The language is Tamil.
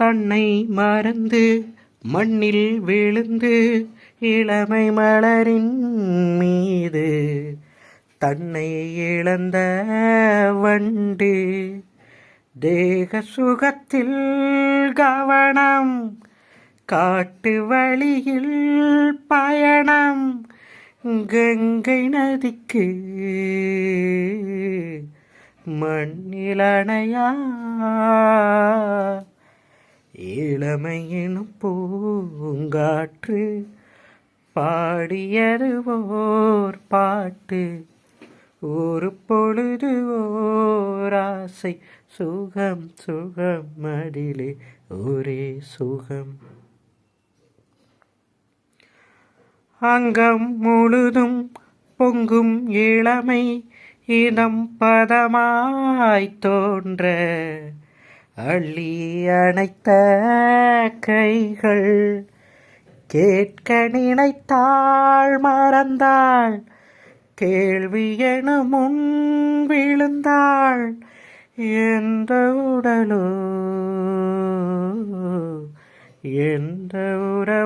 தன்னை மறந்து மண்ணில் விழுந்து இளமை மலரின் மீது தன்னை இழந்த வண்டு தேக சுகத்தில் கவனம் காட்டு வழியில் பயணம் கங்கை நதிக்கு மண்ணிலணையா இளமையினும் பூங்காற்று பாடியது ஓர் பாட்டு ஒரு பொழுது ஓர் ஆசை சுகம் சுகம் மடிலே ஒரே சுகம் அங்கம் முழுதும் பொங்கும் இளமை இதம் பதமாய் தோன்ற அள்ளி அணைத்த கைகள் கேட்க நினைத்தாள் மறந்தாள் கேள்வி என முன் விழுந்தாள் எந்த உடலோ எந்த உறவோ